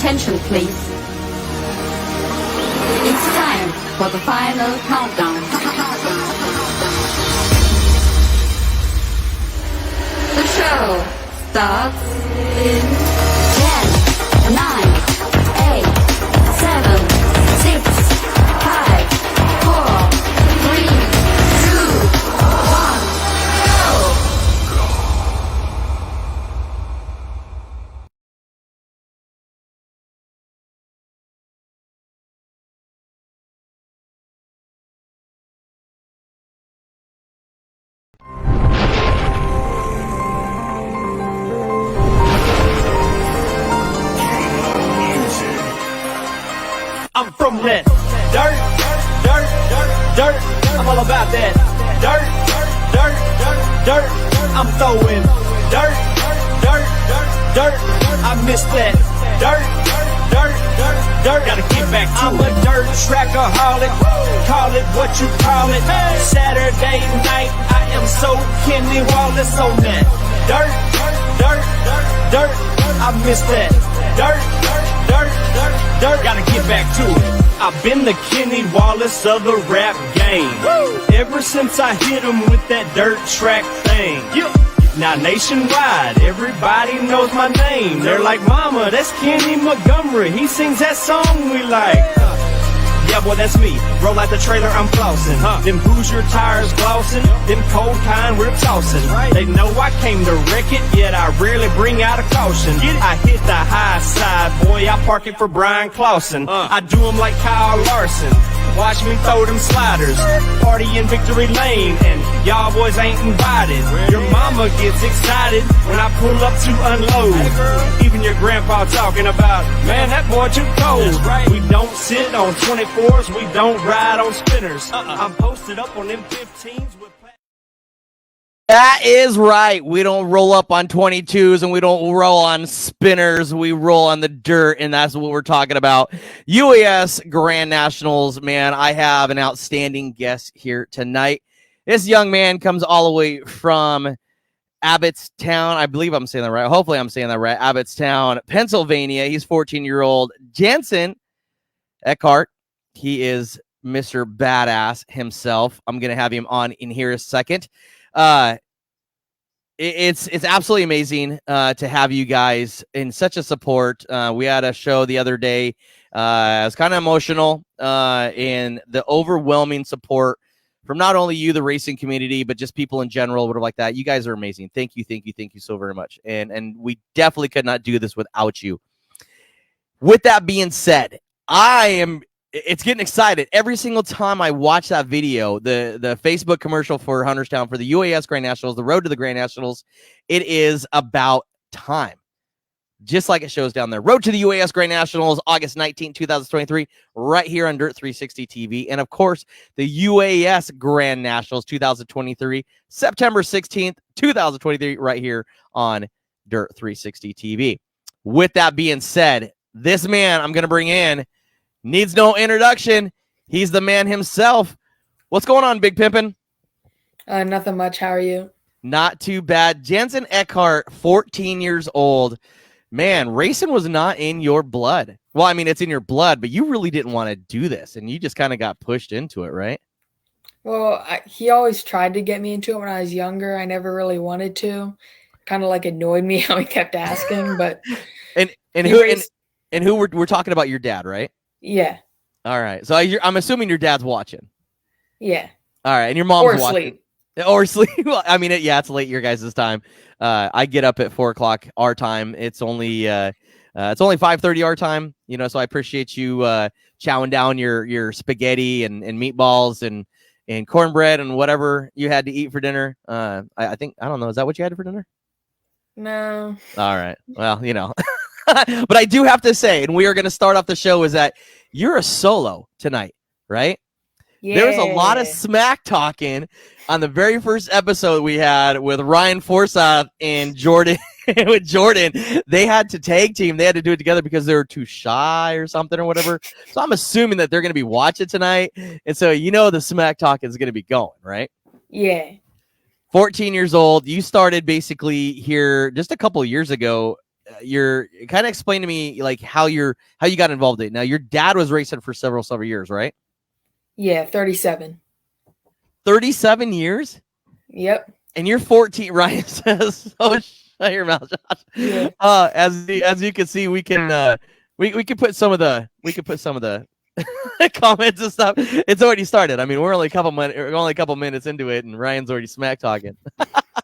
Attention, please. It's time for the final countdown. The show starts in 10, 9, 8, 7, 6, 5, 4, 3, 2, 1, go! I'm from that dirt. I'm all about that dirt. I'm throwing dirt. I miss that dirt. Gotta get back to I'm a dirt trackaholic. Call it what you call it. Saturday night, I am so Kenny Wallace on that dirt. I miss that dirt. Gotta get back to it. I've been the Kenny Wallace of the rap game. Ever since I hit him with that dirt track thing. Now nationwide, everybody knows my name. They're like, mama, that's Kenny Montgomery. He sings that song we like. Yeah, boy, that's me. Roll out the trailer, I'm flossing. Them Hoosier tires glossing. Them cold kind we're tossing. They know I came to wreck it, yet I rarely bring out a caution. I hit the high side, boy, I park it for Brian Clausen. I do them like Kyle Larson. Watch me throw them sliders. Party in Victory Lane, and y'all boys ain't invited. Your mama gets excited when I pull up to unload. Even your grandpa talking about, man, that boy too cold. We don't sit on 24s, we don't ride on spinners. I'm posted up on them 15s with... That is right. We don't roll up on 22s and we don't roll on spinners. We roll on the dirt, and that's what we're talking about. UAS Grand Nationals, man, I have an outstanding guest here tonight. This young man comes all the way from Abbottstown. I believe I'm saying that right. Hopefully I'm saying that right. Abbottstown, Pennsylvania. He's 14-year-old Jantzen Eckard. He is Mr. Badass himself. I'm going to have him on in here a second. It's absolutely amazing to have you guys in such a support. We had a show the other day. It was kind of emotional in the overwhelming support from not only you, the racing community, but just people in general, whatever like that. You guys are amazing. Thank you so very much. And we definitely could not do this without you. With that being said, it's getting excited every single time I watch that video, the Facebook commercial for Hunterstown for the UAS Grand Nationals, the road to the Grand Nationals. It is about time. Just like it shows down there. Road to the UAS Grand Nationals, August 19, 2023, right here on Dirt 360 TV. And of course, the UAS Grand Nationals 2023, September 16th, 2023, right here on Dirt 360 TV. With that being said, this man I'm going to bring in needs no introduction. He's the man himself. What's going on, Big Pimpin'? Nothing much. How are you? Not too bad. Jantzen Eckard, 14 years old. Man, racing was not in your blood. Well, I mean, it's in your blood, but you really didn't want to do this, and you just kind of got pushed into it, right? Well, he always tried to get me into it when I was younger. I never really wanted to. Kind of like annoyed me how he kept asking, but and who we're talking about your dad, right? Yeah. All right. So I'm assuming your dad's watching. Yeah. All right, and your mom's watching. Or sleep. Well, I mean, it's late your guys' time. I get up at 4:00 our time. It's only 5:30 our time. So I appreciate you chowing down your spaghetti and meatballs and cornbread and whatever you had to eat for dinner. I don't know. Is that what you had for dinner? No. All right. Well, but I do have to say, and we are going to start off the show, is that you're a solo tonight, right? Yeah. There was a lot of smack talking on the very first episode we had with Ryan Forsyth and Jordan. With Jordan, they had to tag team. They had to do it together because they were too shy or something or whatever. So I'm assuming that they're going to be watching tonight. And so the smack talk is going to be going, right? Yeah. 14 years old. You started basically here just a couple of years ago. you're kind of explain to me like how you got involved in it. Now your dad was racing for several years, right? Yeah, 37. 37 years? Yep. And you're 14, Ryan says. Oh, shut your mouth, Josh. Yeah. As you can see, we can put some of the comments and stuff. It's already started. I mean, we're only a couple minutes into it, and Ryan's already smack talking.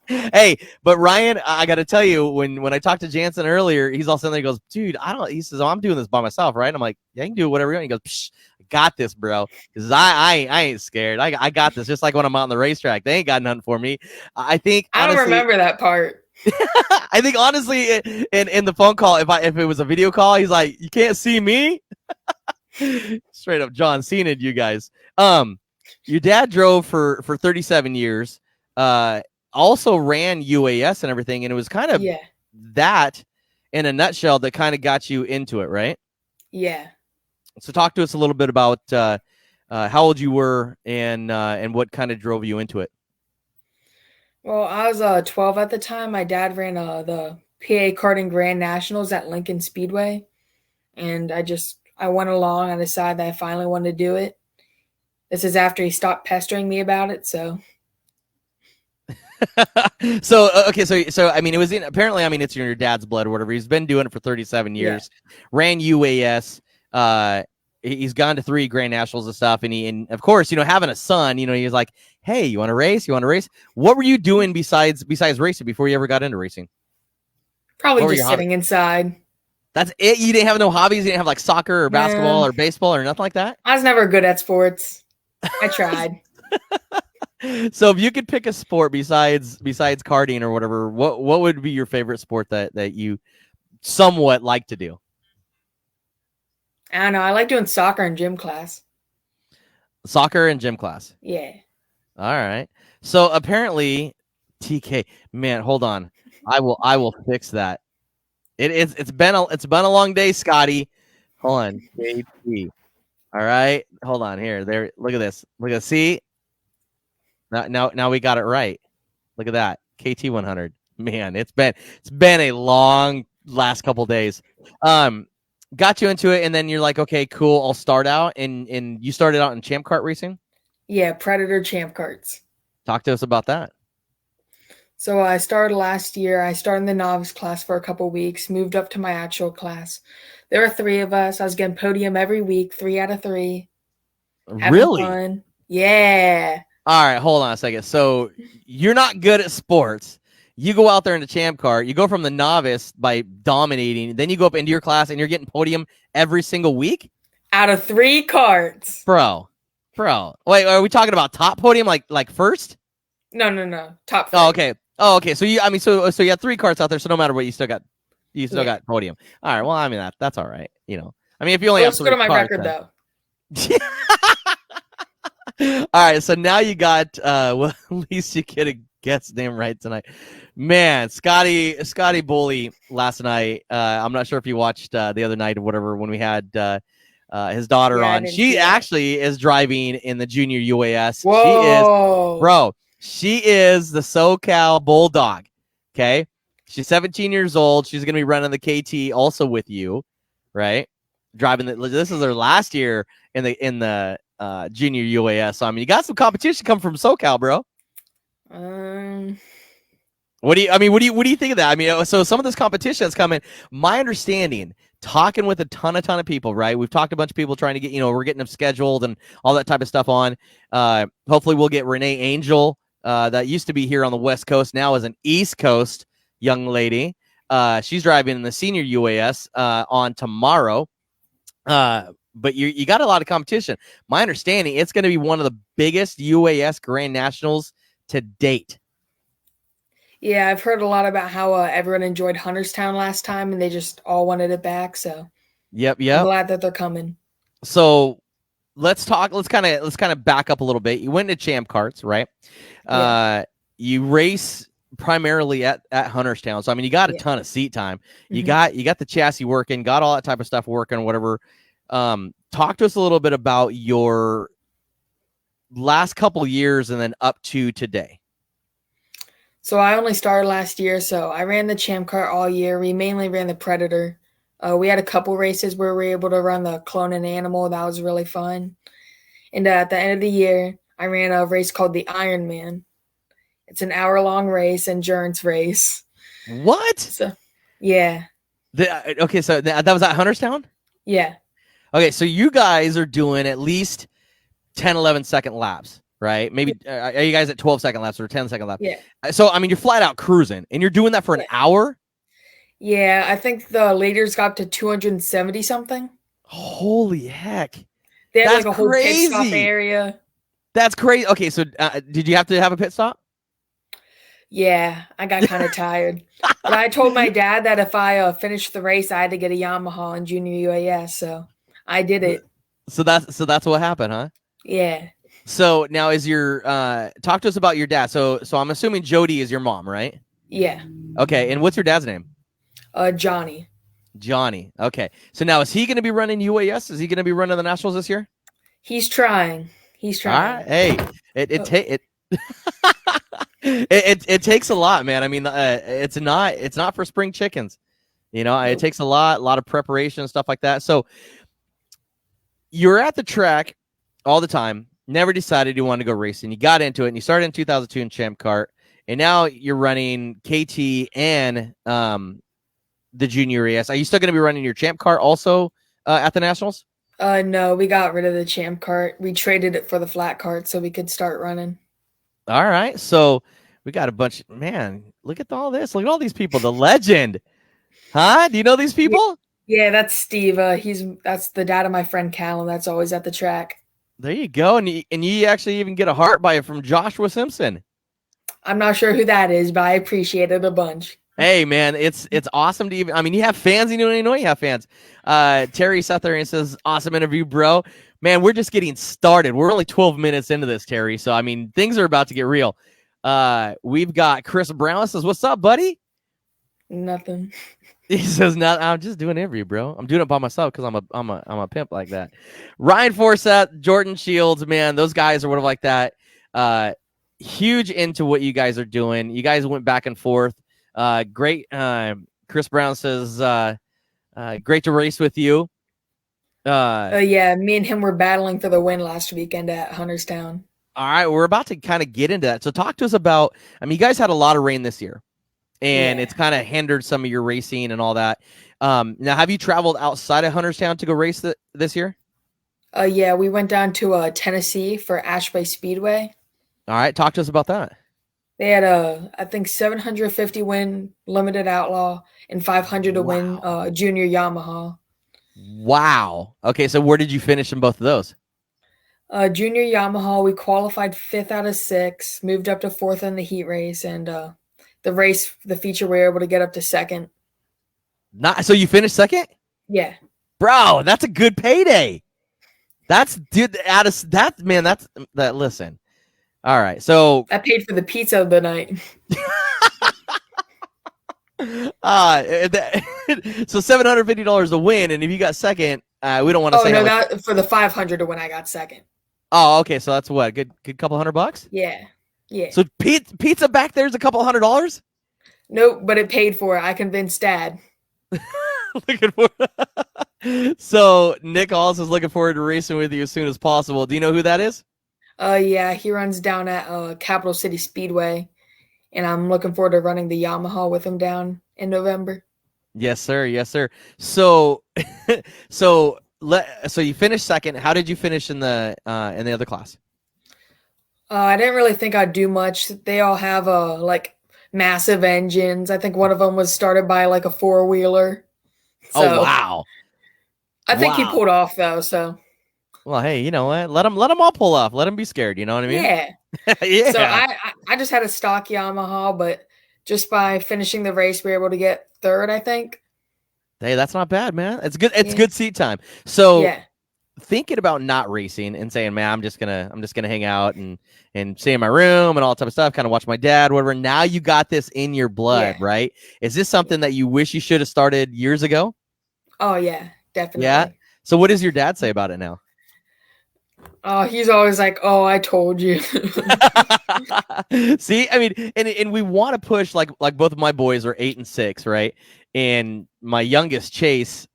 Hey, but Ryan, I got to tell you, when I talked to Jantzen earlier, he's all sudden he goes, dude, he says, oh, I'm doing this by myself, right? I'm like, yeah, you can do whatever you want. He goes, psh, I got this, bro. Because I ain't scared. I got this. Just like when I'm out on the racetrack, they ain't got nothing for me. I think honestly, I don't remember that part. I think honestly, in the phone call, if it was a video call, he's like, you can't see me. Straight up John Cena, you guys. Your dad drove for 37 years. Also ran UAS and everything, and it was kind of that in a nutshell that kind of got you into it, right? Yeah. So talk to us a little bit about how old you were and what kind of drove you into it. Well, I was 12 at the time. My dad ran the PA Karting Grand Nationals at Lincoln Speedway, and I went along. I decided that I finally wanted to do it. This is after he stopped pestering me about it, so... So I mean, apparently it's in your dad's blood or whatever. He's been doing it for 37 years. Ran UAS. He's gone to 3 Grand Nationals and stuff, and of course, having a son, he's like, hey, you want to race? What were you doing besides racing before you ever got into racing? Probably just sitting inside. That's it. You didn't have no hobbies. You didn't have like soccer or basketball or baseball or nothing like that. I was never good at sports. I tried. So if you could pick a sport besides karting or whatever, what would be your favorite sport that you somewhat like to do? I don't know. I like doing soccer in gym class. Soccer and gym class. Yeah. All right. So apparently, TK, man, hold on. I will fix that. It's been a long day, Scotty. Hold on. KT. All right. Hold on here. There. Look at this. Look at see. Now we got it right. Look at that. KT 100. Man, it's been a long last couple days. Got you into it, and then you're like, okay, cool. I'll start out, and you started out in Champ Kart racing. Yeah, Predator Champ Karts. Talk to us about that. So I started last year. I started in the novice class for a couple weeks, moved up to my actual class. There were 3 of us. I was getting podium every week, 3 out of 3. Really? Fun. Yeah. All right, hold on a second. So you're not good at sports. You go out there in the Champ Kart. You go from the novice by dominating. Then you go up into your class and you're getting podium every single week? Out of 3 karts. Bro. Wait, are we talking about top podium like first? No. Top 3. Oh, okay. So you had 3 karts out there, so no matter what, you still got podium. All right. Well, that's all right. If you only have 3 karts. Let's go to my karts, record, though. All right, so now you got well, at least you get a guest name right tonight. Man, Scotty Bully last night. I'm not sure if you watched the other night or whatever when we had his daughter on. She actually is driving in the Junior UAS. Whoa. She is the SoCal Bulldog. Okay. She's 17 years old. She's going to be running the KT also with you, right? Driving this is her last year in the Junior UAS. So, you got some competition coming from SoCal, bro. What do you think of that? So some of this competition that's coming, my understanding, talking with a ton of people, right? We've talked to a bunch of people trying to get, we're getting them scheduled and all that type of stuff on. Hopefully we'll get Renee Angel, that used to be here on the West Coast, now is an East Coast young lady. She's driving in the senior UAS on tomorrow. But you got a lot of competition. My understanding, it's going to be one of the biggest UAS Grand Nationals to date. Yeah, I've heard a lot about how everyone enjoyed Hunterstown last time, and they just all wanted it back. So, yep. I'm glad that they're coming. So, let's kind of back up a little bit. You went to Champ Karts, right? Yeah. You race primarily at Hunterstown, so you got a ton of seat time. You got the chassis working, got all that type of stuff working, whatever. Talk to us a little bit about your last couple years and then up to today. So I only started last year, so I ran the Champ Car all year. We mainly ran the Predator. We had a couple races where we were able to run the Clone and Animal. That was really fun. And at the end of the year, I ran a race called the Iron Man. It's an hour-long race, endurance race. What? So, yeah. Okay, so that was at Hunterstown? Yeah. Okay, so you guys are doing at least 10, 11-second laps, right? Maybe are you guys at 12-second laps or 10-second laps? Yeah. So, I mean, you're flat out cruising, and you're doing that for an hour? Yeah, I think the leaders got to 270 something. Holy heck. They had That's like a whole pit stop crazy. area. That's crazy. Okay, so did you have to have a pit stop? Yeah, I got kind of tired. But I told my dad that if I finished the race, I had to get a Yamaha in Junior UAS, so I did it. So that's what happened, huh? Yeah. So now is your talk to us about your dad. So I'm assuming Jody is your mom, right? Yeah. Okay, and what's your dad's name? Johnny. Johnny. Okay. So now is he going to be running UAS? Is he going to be running the Nationals this year? He's trying. He's All trying. right. Hey, it takes a lot, man. I mean, it's not for spring chickens. You know, it takes a lot of preparation and stuff like that. So you're at the track all the time. Never decided you wanted to go racing. You got into it, and you started in 2002 in Champ Kart, and now you're running KT and the Junior UAS. Are you still going to be running your Champ Kart also at the Nationals? No, we got rid of the Champ Kart. We traded it for the flat cart so we could start running. All right. So we got a bunch. Man, look at all this. Look at all these people. The legend. Huh? Do you know these people? Yeah, that's Steve. That's the dad of my friend Callum. That's always at the track. There you go. And you actually even get a heart by it from Joshua Simpson. I'm not sure who that is, but I appreciate it a bunch. Hey, man, it's awesome to even. I mean, you have fans. You don't even know you have fans. Terry sat there and says, "Awesome interview, bro." Man, we're just getting started. We're only 12 minutes into this, Terry. So I mean, things are about to get real. We've got Chris Brown says, "What's up, buddy?" Nothing. He says, "No, I'm just doing an interview, bro. I'm doing it by myself because I'm a pimp like that." Ryan Forsett, Jordan Shields, man, those guys are whatever like that. Huge into what you guys are doing. You guys went back and forth. Great. Chris Brown says, great to race with you. Yeah, me and him were battling for the win last weekend at Hunterstown. All right, we're about to kind of get into that. So talk to us about, I mean, you guys had a lot of rain this year, and it's kind of hindered some of your racing and all that. Now, have you traveled outside of Hunterstown to go race this year? Yeah, we went down to Tennessee for Ashway Speedway. All right, talk to us about that. They had I think 750 win limited outlaw and 500 to win junior Yamaha. Wow. Okay, so where did you finish in both of those? Junior Yamaha, we qualified 5th out of 6, moved up to 4th in the heat race, and the feature, we were able to get up to 2nd. So you finished 2nd? Yeah. Bro, that's a good payday. That's listen. All right, so I paid for the pizza of the night. So $750 to win, and if you got 2nd, we don't want to say. Oh no, not for the 500 to win. I got 2nd. Oh, okay, so that's what, good couple $100. Yeah. So pizza back there's a couple $100. Nope, but it paid for it. I convinced Dad. Looking for. So Nick also is looking forward to racing with you as soon as possible. Do you know who that is? Yeah, he runs down at Capital City Speedway, and I'm looking forward to running the Yamaha with him down in November. Yes, sir. Yes, sir. So, so you finished 2nd. How did you finish in the other class? I didn't really think I'd do much. They all have like massive engines. I think one of them was started by like a 4-wheeler. So, oh wow! I think he pulled off though. So. Well, hey, you know what? Let them all pull off. Let them be scared. You know what I mean? Yeah. Yeah. So I just had a stock Yamaha, but just by finishing the race, we were able to get 3rd, I think. Hey, that's not bad, man. It's good. It's good seat time. So thinking about not racing and saying, man, I'm just gonna hang out and stay in my room and all that type of stuff, kind of watch my dad, whatever. Now you got this in your blood, right? Is this something that you wish you should have started years ago? Oh yeah, definitely. Yeah. So what does your dad say about it now? Oh, he's always like, "Oh, I told you." See, I mean, and we want to push like both of my boys are 8 and 6, right? And my youngest Chase,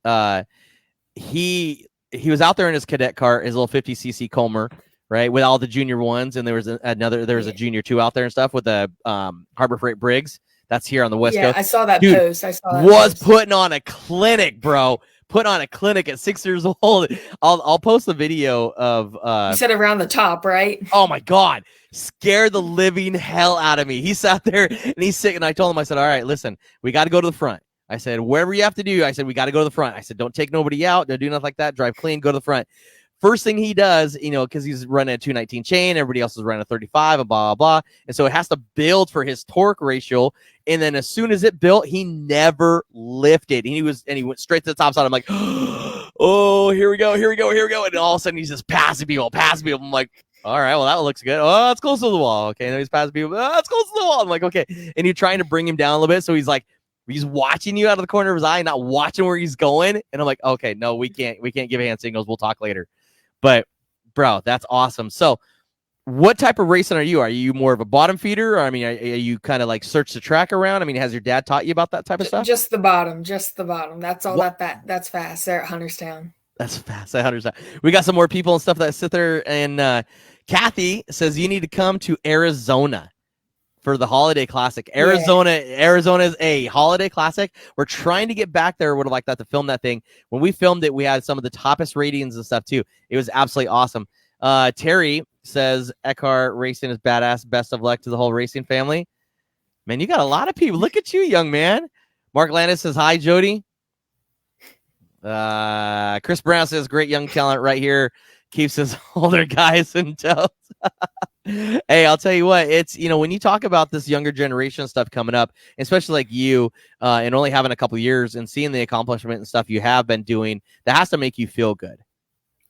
he was out there in his cadet car, his little 50cc Comer, right, with all the junior ones, and there was a junior 2 out there and stuff with a Harbor Freight Briggs. That's here on the West Coast. I saw that Dude, post. I saw that was post. putting on a clinic, bro. Put on a clinic at 6 years old. I'll post the video of You said around the top, right? oh my God, scared the living hell out of me. He sat there and he's sick, and I told him, I said, all right, listen, we got to go to the front. I said, wherever you have to do, I said, we got to go to the front. I said, don't take nobody out. Don't do nothing like that. Drive clean, go to the front. First thing he does, because he's running a 219 chain, everybody else is running a 35, and blah, blah, blah. And so it has to build for his torque ratio. And then as soon as it built, he never lifted. And he went straight to the top side. I'm like, oh, here we go. And all of a sudden he's just passing people. I'm like, all right, well, that looks good. Oh, it's close to the wall. Okay, and he's passing people. Oh, it's close to the wall. I'm like, okay. And you're trying to bring him down a little bit. So he's like, he's watching you out of the corner of his eye, not watching where he's going. And I'm like, okay, no, we can't give hand signals. We'll talk later. But bro, that's awesome. So what type of racing are you? Are you more of a bottom feeder? Or, I mean, are you kind of like search the track around? I mean, has your dad taught you about that type of stuff? Just the bottom. That's all. That's fast there at Hunterstown. That's fast at Hunterstown. We got some more people and stuff that sit there. And Kathy says you need to come to Arizona for the Holiday Classic. Arizona is a Holiday Classic. We're trying to get back there. Would have liked that to film that thing. When we filmed it, we had some of the toppest ratings and stuff too. It was absolutely awesome. Terry says Eckard Racing is badass. Best of luck to the whole racing family. Man, you got a lot of people. Look at you, young man. Mark Landis says hi, Jody. Chris Brown says great young talent right here. Keeps his older guys in tow. Hey, I'll tell you what, it's, when you talk about this younger generation stuff coming up, especially like you, and only having a couple of years and seeing the accomplishment and stuff you have been doing, that has to make you feel good.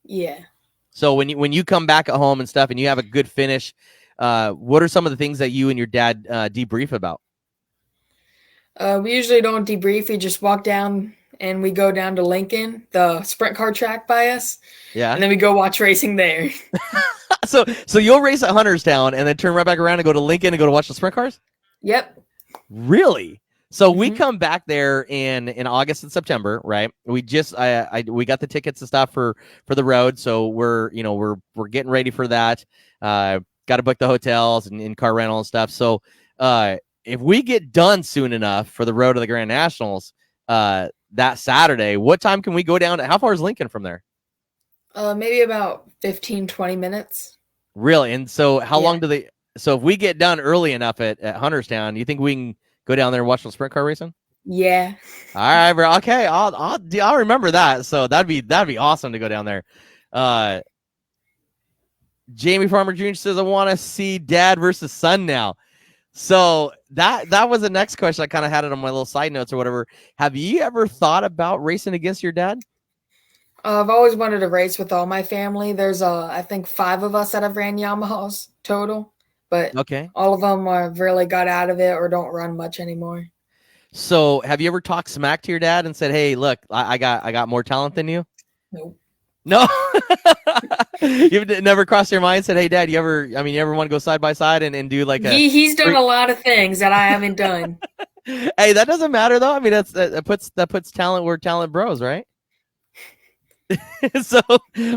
Yeah. So when you come back at home and stuff and you have a good finish, what are some of the things that you and your dad debrief about? We usually don't debrief. We just walk down and we go down to Lincoln, the sprint car track by us. Yeah. And then we go watch racing there. So you'll race at Hunterstown and then turn right back around and go to Lincoln and go to watch the sprint cars? Yep. Really? So we come back there in August and September, right? We just we got the tickets and stuff for the road, so we're getting ready for that. Got to book the hotels and car rental and stuff. So if we get done soon enough for the road to the Grand Nationals that Saturday, what time can we go down? How far is Lincoln from there? Maybe about 15, 20 minutes. Really? And so how long do they? So if we get done early enough at Hunterstown, you think we can go down there and watch the sprint car racing? Yeah. All right, bro. Okay, I'll remember that. So that'd be awesome to go down there. Jamie Farmer Jr. says I want to see dad versus son now. So that was the next question. I kind of had it on my little side notes or whatever. Have you ever thought about racing against your dad? I've always wanted to race with all my family. There's I think 5 of us that have ran Yamahas total, but all of them have really got out of it or don't run much anymore. So have you ever talked smack to your dad and said, "Hey, look, I got more talent than you"? Nope. No. You've never crossed your mind and said, "Hey, dad, you ever want to go side by side and do like a?" He's done a lot of things that I haven't done. Hey, that doesn't matter though. I mean, that puts talent where talent bros, right? So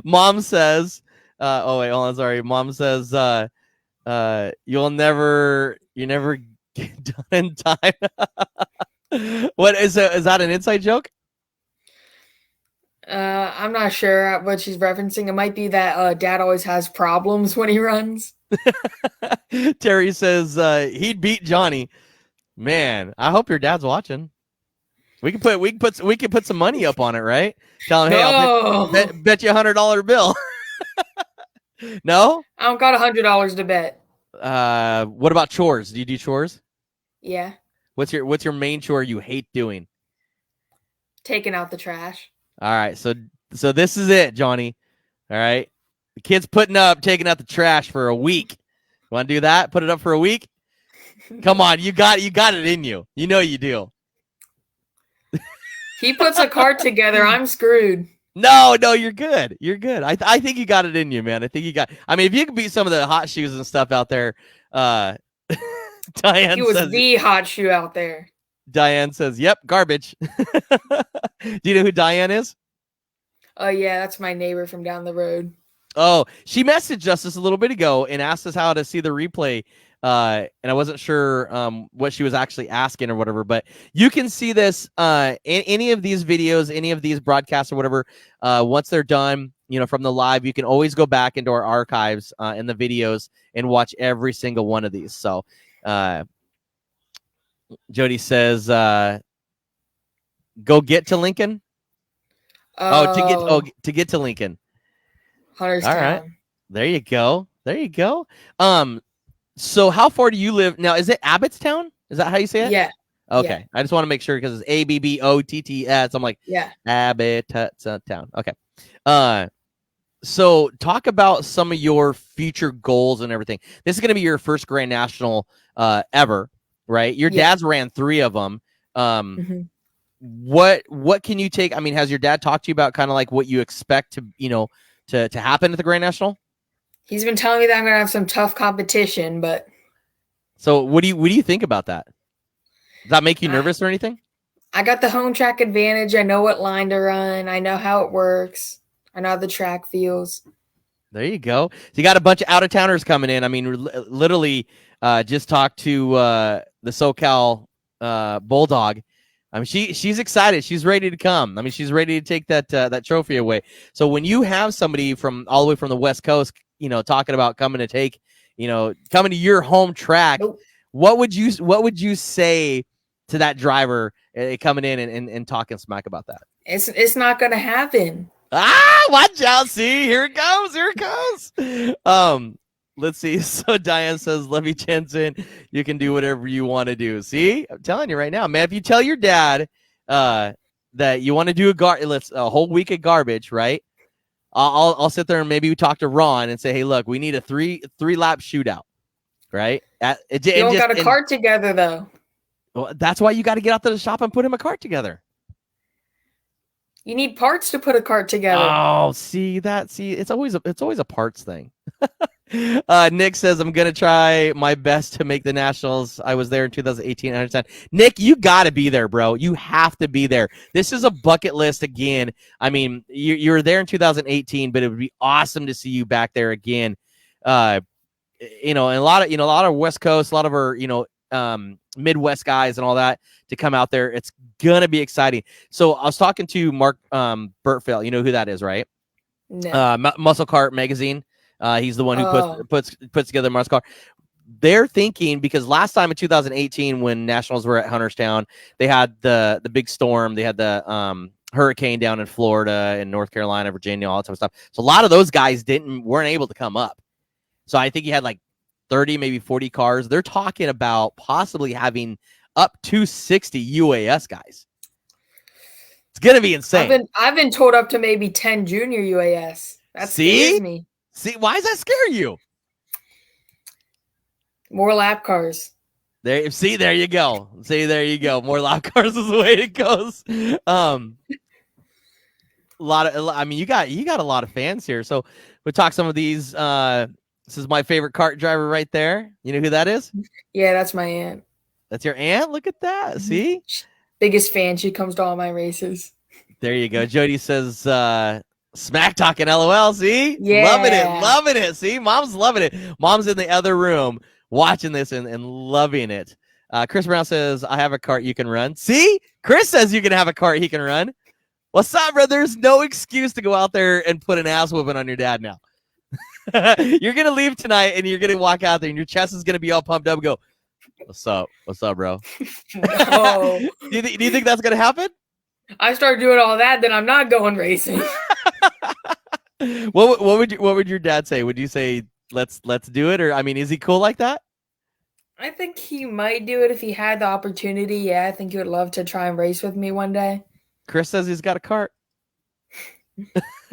mom says, oh wait, hold on, sorry. Mom says, you never get done in time. What is that an inside joke? I'm not sure what she's referencing. It might be that dad always has problems when he runs. Terry says he'd beat Johnny. Man, I hope your dad's watching. We can put some money up on it, right? Tell him, hey, I'll bet you $100 bill. No, I don't got $100 to bet. What about chores? Do you do chores? Yeah. What's your main chore you hate doing? Taking out the trash. All right, so this is it, Johnny. All right, the kid's taking out the trash for a week. You want to do that? Put it up for a week. Come on, you got it in you. You know you do. He puts a cart together. I'm screwed. No, you're good. You're good. I think you got it in you, man. I think you got. I mean, if you can beat some of the hot shoes and stuff out there, Diane He was says, the hot shoe out there. Diane says, yep, garbage. Do you know who Diane is? Oh, yeah, that's my neighbor from down the road. Oh, she messaged us just a little bit ago and asked us how to see the replay. And I wasn't sure what she was actually asking or whatever, but you can see this in any of these videos, any of these broadcasts or whatever. Once they're done, from the live, you can always go back into our archives in the videos and watch every single one of these. So Jody says, go get to Lincoln. To get to Lincoln. Hunterstown. All right. There you go. So how far do you live now? Is it Abbottstown? Is that how you say it? Yeah. Okay. Yeah. I just want to make sure because it's Abbotts. I'm like, Yeah. Abbottstown. Okay. So talk about some of your future goals and everything. This is going to be your first Grand National ever, right? Your dad's ran 3 of them. What can you take? I mean, has your dad talked to you about kind of like what you expect to happen at the Grand National? He's been telling me that I'm going to have some tough competition, but. So what do you think about that? Does that make you nervous or anything? I got the home track advantage. I know what line to run. I know how it works. I know how the track feels. There you go. So you got a bunch of out-of-towners coming in. I mean, literally just talked to the SoCal Bulldog. I mean, she's excited. She's ready to come. I mean, she's ready to take that trophy away. So when you have somebody from all the way from the West Coast, talking about coming to your home track, what would you say to that driver coming in and talking smack about that? It's not going to happen. Watch out. See, here it goes. Let's see. So Diane says, love you, Jensen. You can do whatever you want to do. See, I'm telling you right now, man, if you tell your dad that you want to do a whole week of garbage, right? I'll sit there and maybe we talk to Ron and say, hey, look, we need a three lap shootout, right? You don't got a cart together, though. Well, that's why you got to get out to the shop and put him a cart together. You need parts to put a cart together. Oh, it's always a parts thing. Nick says, I'm gonna try my best to make the Nationals. I was there in 2018. I understand. Nick, you gotta be there, bro. You have to be there. This is a bucket list again. I mean, you were there in 2018, but it would be awesome to see you back there again. And a lot of West Coast, a lot of our Midwest guys and all that to come out there. It's gonna be exciting. So I was talking to Mark Burtfeld. You know who that is, right? No. Muscle Cart Magazine. He's the one who puts together Muscle Car. They're thinking because last time in 2018 when Nationals were at Hunterstown, they had the big storm. They had the hurricane down in Florida and North Carolina, Virginia, all that type of stuff. So a lot of those guys weren't able to come up. So I think he had like 30, maybe 40 cars. They're talking about possibly having up to 60 UAS guys. It's gonna be insane. I've been told up to maybe 10 junior UAS. That scares me. See, why does that scare you? More lap cars. There you go. More lap cars is the way it goes. You got a lot of fans here. So we'll talk some of these. This is my favorite kart driver right there. You know who that is? Yeah, that's my aunt. That's your aunt? Look at that. See? Biggest fan. She comes to all my races. There you go. Jody says, smack talking LOL. See? Yeah. Loving it. See? Mom's loving it. Mom's in the other room watching this and loving it. Chris Brown says, I have a cart you can run. See? Chris says you can have a cart he can run. What's up, bro? There's no excuse to go out there and put an ass whooping on your dad now. You're going to leave tonight and you're going to walk out there and your chest is going to be all pumped up and go, what's up? What's up, bro? No. Do you think that's going to happen? I start doing all that, then I'm not going racing. What would your dad say? Would you say let's do it, or I mean, is he cool like that? I think he might do it if he had the opportunity. Yeah, I think he would love to try and race with me one day. Chris says he's got a cart.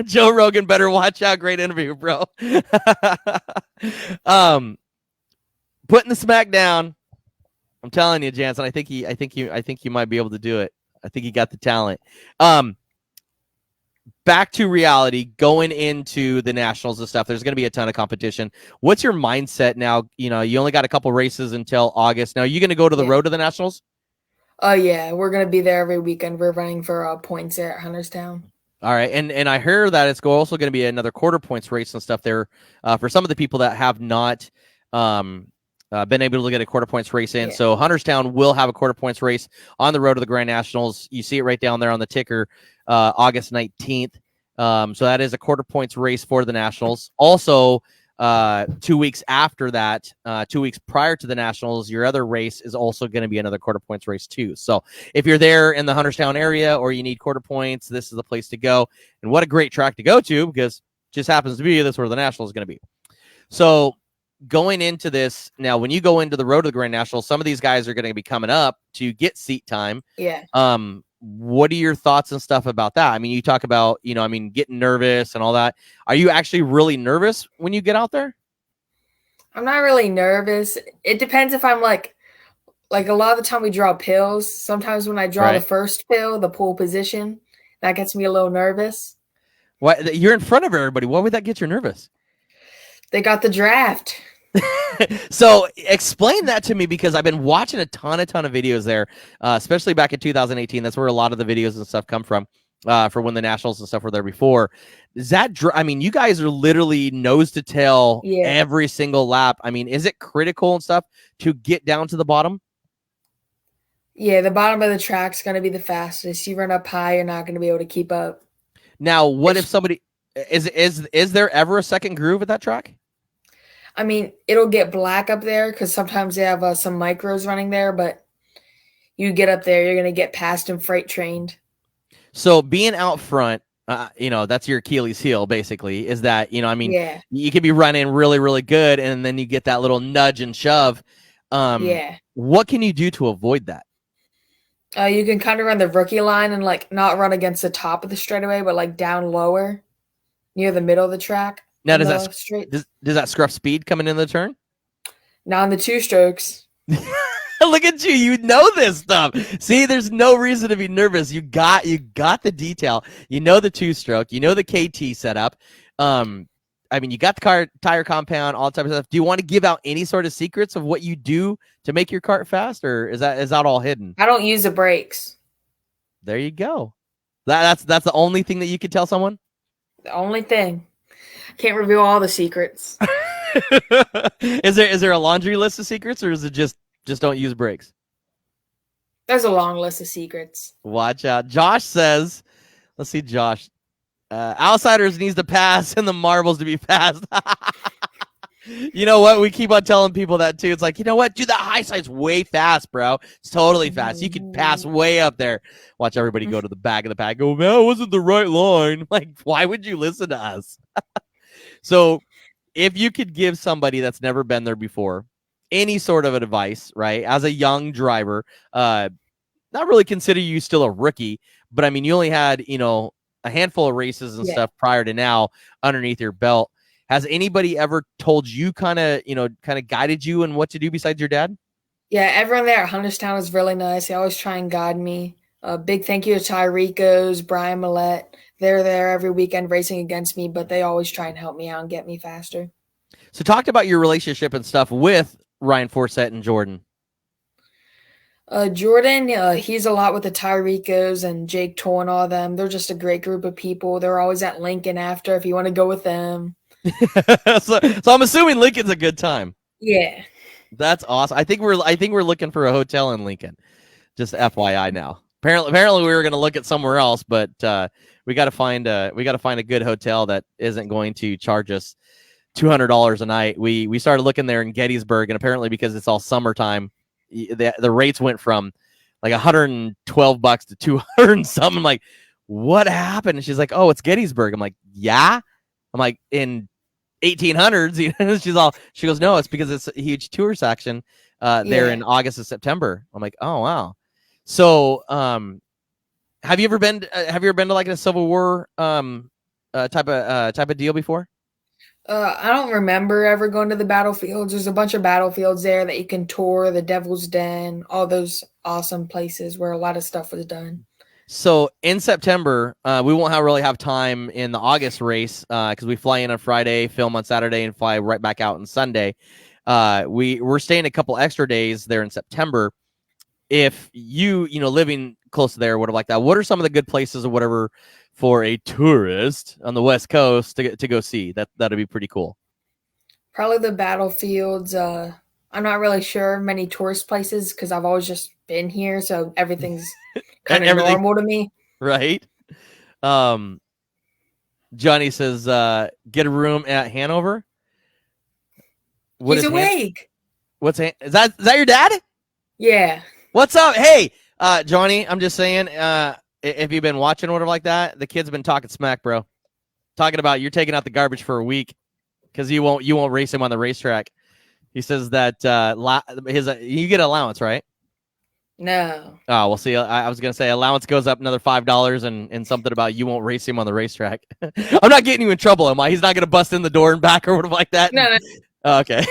Joe Rogan better watch out. Great interview, bro. Putting the smack down. I'm telling you, Jantzen. I think you might be able to do it. I think you got the talent. back to reality, going into the nationals and stuff, there's going to be a ton of competition. What's your mindset now? You know, you only got a couple races until August. Now, are you going to go to the road to the nationals? Oh, yeah. We're going to be there every weekend. We're running for points there at Hunterstown. All right. And I hear that it's also going to be another quarter points race and stuff there for some of the people that have not been able to get a quarter points race in. So Hunterstown will have a quarter points race on the road to the Grand Nationals. You see it right down there on the ticker, August 19th. So that is a quarter points race for the Nationals. Also, 2 weeks after that, 2 weeks prior to the Nationals, your other race is also going to be another quarter points race too. So if you're there in the Hunterstown area or you need quarter points, this is the place to go. And what a great track to go to, because it just happens to be that's where the Nationals is going to be. So going into this now, when you go into the road to the Grand National, some of these guys are going to be coming up to get seat time. Yeah. What are your thoughts and stuff about that? I mean, you talk about, getting nervous and all that. Are you actually really nervous when you get out there? I'm not really nervous. It depends if I'm like a lot of the time we draw pills. Sometimes when I draw the first pill, the pole position, that gets me a little nervous. Why? You're in front of everybody. Why would that get you nervous? They got the draft. So explain that to me, because I've been watching a ton of videos there, especially back in 2018. That's where a lot of the videos and stuff come from, for when the Nationals and stuff were there before. Is that, I mean, you guys are literally nose to tail every single lap. I mean, is it critical and stuff to get down to the bottom? Yeah, the bottom of the track's going to be the fastest. You run up high, you're not going to be able to keep up. Now, what if somebody is there ever a second groove at that track? I mean, it'll get black up there because sometimes they have some micros running there, but you get up there, you're going to get passed and freight trained. So being out front, that's your Achilles heel, basically, is that, you could be running really, really good, and then you get that little nudge and shove. What can you do to avoid that? You can kind of run the rookie line and not run against the top of the straightaway, but down lower near the middle of the track. Now, does that scruff speed coming in the turn? Not on the two strokes. Look at you. You know this stuff. See, there's no reason to be nervous. You got the detail. You know the two stroke. You know the KT setup. I mean, you got the tire compound, all type of stuff. Do you want to give out any sort of secrets of what you do to make your cart fast, or is that all hidden? I don't use the brakes. There you go. That's the only thing that you could tell someone? The only thing. Can't reveal all the secrets. Is there a laundry list of secrets, or is it just don't use brakes? There's a long list of secrets. Watch out. Josh says, let's see, Josh. Outsiders needs to pass and the marbles to be passed. You know what? We keep on telling people that too. It's like, you know what? Dude, that high side's way fast, bro. It's totally fast. You can pass way up there. Watch everybody go to the back of the pack. Go, man, it wasn't the right line. Like, why would you listen to us? So if you could give somebody that's never been there before any sort of advice, right, as a young driver, not really consider you still a rookie, but I mean, you only had, a handful of races and stuff prior to now underneath your belt. Has anybody ever told you kind of guided you in what to do besides your dad? Yeah, everyone there at Hunterstown is really nice. They always try and guide me. A big thank you to Tyrico's, Brian Millette. They're there every weekend racing against me, but they always try and help me out and get me faster. So talk about your relationship and stuff with Ryan Forsett and Jordan. Jordan, he's a lot with the Tyricos and Jake Toll and all of them. They're just a great group of people. They're always at Lincoln after if you want to go with them. so I'm assuming Lincoln's a good time. Yeah. That's awesome. I think we're looking for a hotel in Lincoln. Just FYI now. Apparently we were going to look at somewhere else, but we got to find a good hotel that isn't going to charge us $200 a night. We started looking there in Gettysburg, and apparently because it's all summertime, the rates went from like $112 to 200 and something. I'm like, what happened? And she's like, oh, it's Gettysburg. I'm like, yeah. I'm like, in 1800s. She goes, no, it's because it's a huge tour section there in August and September. I'm like, oh wow. So have you ever been to like a Civil War type of deal before? I don't remember ever going to the battlefields. There's a bunch of battlefields there that you can tour, the Devil's Den, all those awesome places where a lot of stuff was done. So in September, we won't really have time in the August race because we fly in on Friday, film on Saturday, and fly right back out on Sunday. We're staying a couple extra days there in September. If you living close to there, whatever like that, what are some of the good places or whatever for a tourist on the West Coast to go see? That'd be pretty cool. Probably the battlefields. I'm not really sure many tourist places because I've always just been here, so everything's kind of normal to me. Right. Johnny says, get a room at Hanover. He's awake. Is that your dad? Yeah. What's up? Hey, Johnny, I'm just saying, if you've been watching or whatever like that, the kid's been talking smack, bro. Talking about you're taking out the garbage for a week because you won't race him on the racetrack. He says that you get allowance, right? No. Oh, we'll see. I was gonna say allowance goes up another $5 and something about you won't race him on the racetrack. I'm not getting you in trouble, am I? He's not gonna bust in the door and back or whatever like that. No. Okay.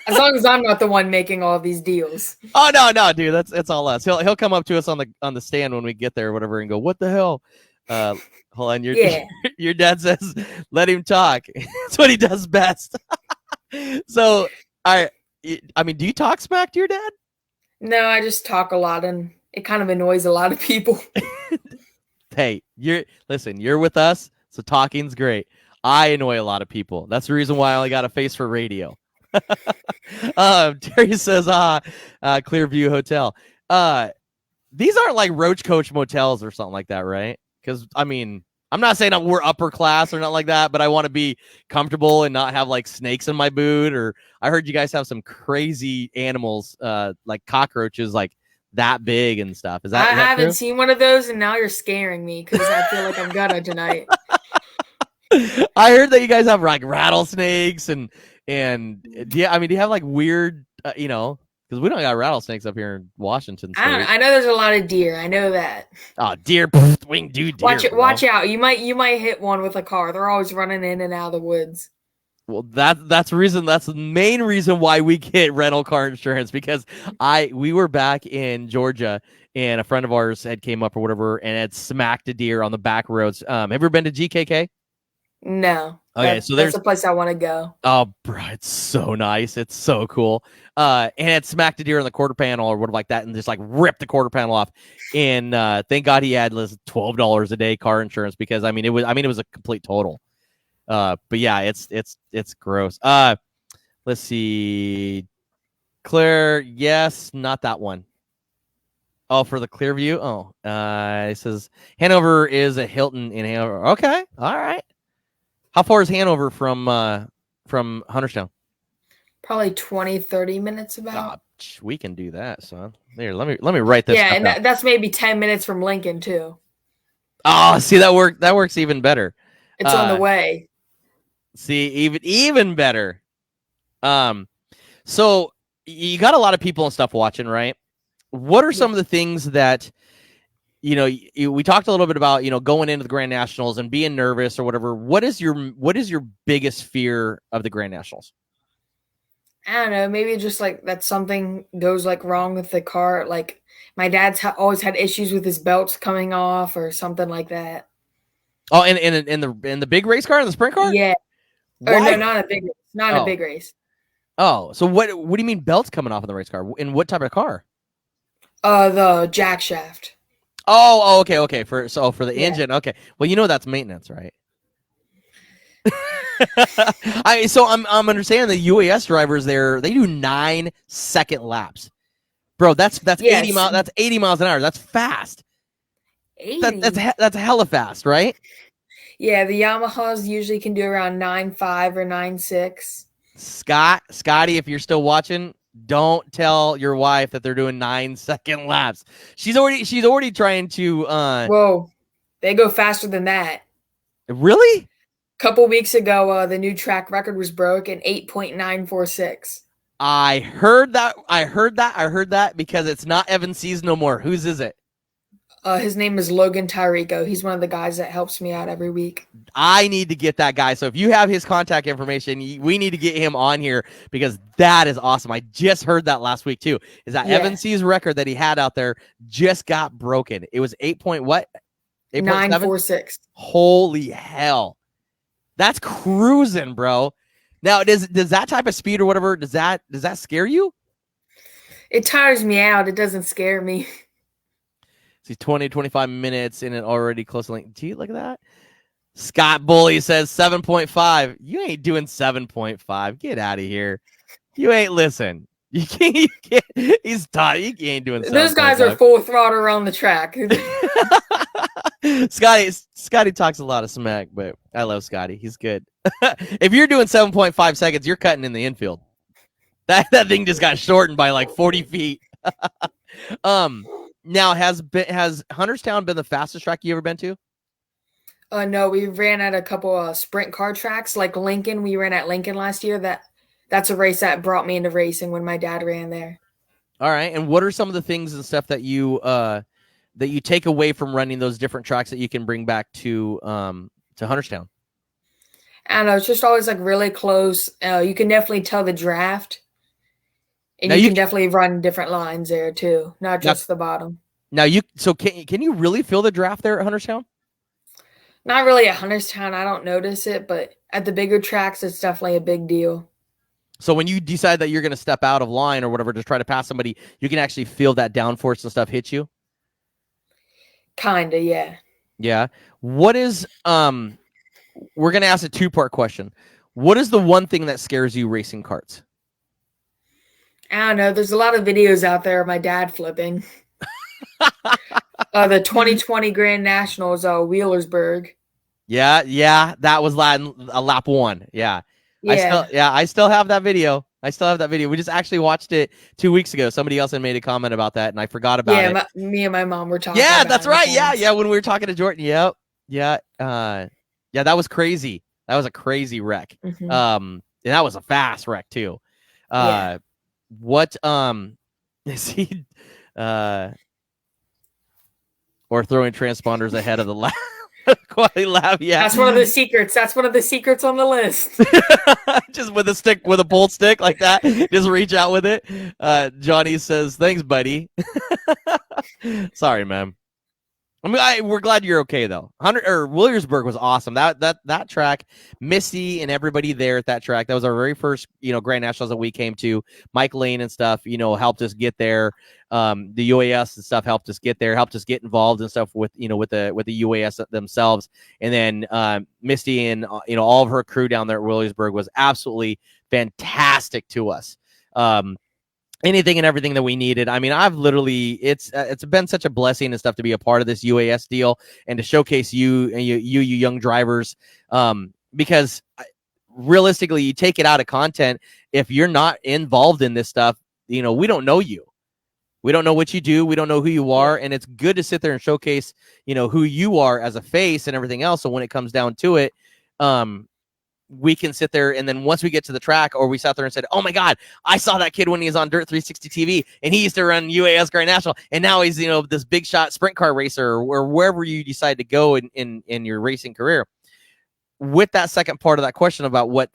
As long as I'm not the one making all of these deals. Oh no, dude, it's all us. He'll come up to us on the stand when we get there or whatever and go, "What the hell?" Hold on, your dad says, "Let him talk." That's what he does best. So, I mean, do you talk smack to your dad? No, I just talk a lot, and it kind of annoys a lot of people. Hey, you're with us, so talking's great. I annoy a lot of people. That's the reason why I only got a face for radio. Terry says, Clearview Hotel. These aren't like Roach Coach motels or something like that, right? Because I mean, I'm not saying we're upper class or not like that, but I want to be comfortable and not have like snakes in my boot. Or I heard you guys have some crazy animals, like cockroaches, like that big and stuff. Is that? I haven't seen one of those, and now you're scaring me because I feel like I'm gonna tonight. I heard that you guys have like rattlesnakes and yeah, I mean, do you have like weird, because we don't got rattlesnakes up here in Washington State. I know there's a lot of deer. I know that. Oh, deer, winged dude, deer. Watch out! You might hit one with a car. They're always running in and out of the woods. Well, that's the main reason why we get rental car insurance, because we were back in Georgia and a friend of ours had came up or whatever and had smacked a deer on the back roads. Have you ever been to GKK? No. Okay, so there's a place I want to go. Oh, bro, it's so nice. It's so cool. And it smacked a deer in the quarter panel or whatever like that, and just like ripped the quarter panel off. And thank God he had $12 a day car insurance, because it was a complete total. But yeah, it's gross. Let's see. Claire, yes, not that one. Oh, for the Clearview. Oh, it says Hanover is a Hilton in Hanover. Okay, all right. How far is Hanover from Hunterstown? Probably 20, 30 minutes about. We can do that, son. There, let me write this. Yeah, and that's maybe 10 minutes from Lincoln too. Oh, see, that works even better. It's on the way. See, even better. So you got a lot of people and stuff watching, right? What are some of the things that we talked a little bit about, going into the Grand Nationals and being nervous or whatever. What is your biggest fear of the Grand Nationals? I don't know. Maybe just like that something goes like wrong with the car. Like my dad's always had issues with his belts coming off or something like that. Oh, in the big race car, in the sprint car? Yeah. Or no, not a big race. Not a big race. Oh, so what do you mean belts coming off in the race car? In what type of car? The jack shaft. Oh, okay. For the engine, okay. Well, that's maintenance, right? I'm understanding the UAS drivers there. They do 9-second laps, bro. That's 80 miles. That's 80 miles an hour. That's fast. 80. That's hella fast, right? Yeah, the Yamahas usually can do around 9.5 or 9.6. Scotty, if you're still watching, don't tell your wife that they're doing 9-second laps. She's already trying to. Whoa, they go faster than that. Really? A couple weeks ago, the new track record was broke at 8.946. I heard that because it's not Evan Seas no more. Whose is it? His name is Logan Tyrico. He's one of the guys that helps me out every week. I need to get that guy. So if you have his contact information, we need to get him on here because that is awesome. I just heard that last week too. Is that Evan C's record that he had out there just got broken? It was 946. Holy hell. That's cruising, bro. Now, does that type of speed or whatever, does that scare you? It tires me out. It doesn't scare me. See, 20, 25 minutes in it already close to link. Gee, look at that. Scott Bully says 7.5. You ain't doing 7.5. Get out of here. You ain't listen. You can't. He's taught. You ain't doing 7.5. Those guys are full throttle around the track. Scotty talks a lot of smack, but I love Scotty. He's good. If you're doing 7.5 seconds, you're cutting in the infield. That thing just got shortened by like 40 feet. Now has Hunterstown been the fastest track you ever been to? No, we ran at a couple sprint car tracks like Lincoln. We ran at Lincoln last year. That's a race that brought me into racing when my dad ran there. All right, and what are some of the things and stuff that you take away from running those different tracks that you can bring back to Hunterstown? I don't know. It's just always like really close. You can definitely tell the draft. And you can definitely run different lines there too, not just the bottom. Now can you really feel the draft there at Hunterstown? Not really at Hunterstown. I don't notice it, but at the bigger tracks, it's definitely a big deal. So when you decide that you're going to step out of line or whatever to try to pass somebody, you can actually feel that downforce and stuff hit you? Kinda, yeah. Yeah. What is we're going to ask a two-part question. What is the one thing that scares you racing karts? I don't know. There's a lot of videos out there of my dad flipping. The 2020 Grand Nationals, Wheelersburg. Yeah, that was lap one. Yeah. I still have that video. We just actually watched it 2 weeks ago. Somebody else had made a comment about that, and I forgot about it. Me and my mom were talking. Yeah, about that's right. Yeah. When we were talking to Jordan. Yep. Yeah. That was crazy. That was a crazy wreck. Mm-hmm. And that was a fast wreck too. What is he? Or throwing transponders ahead of the lap. Quality lap, yeah. That's one of the secrets. That's one of the secrets on the list. Just with a pulled stick like that. Just reach out with it. Johnny says, "Thanks, buddy." Sorry, man. I mean, we're glad you're okay though. Williamsburg was awesome. That track, Missy and everybody there at that track. That was our very first, Grand Nationals that we came to. Mike Lane and stuff, helped us get there. The UAS and stuff helped us get there, helped us get involved and stuff with the UAS themselves. And then Misty and all of her crew down there at Williamsburg was absolutely fantastic to us. Anything and everything that we needed. I mean, it's been such a blessing and stuff to be a part of this UAS deal and to showcase you young drivers. Because realistically, you take it out of content. If you're not involved in this stuff, we don't know you. We don't know what you do. We don't know who you are. And it's good to sit there and showcase, who you are as a face and everything else. So when it comes down to it, we can sit there, and then once we get to the track, or we sat there and said, "Oh my God, I saw that kid when he was on Dirt 360 TV, and he used to run UAS Grand National, and now he's this big shot sprint car racer," or wherever you decide to go in your racing career. With that second part of that question about what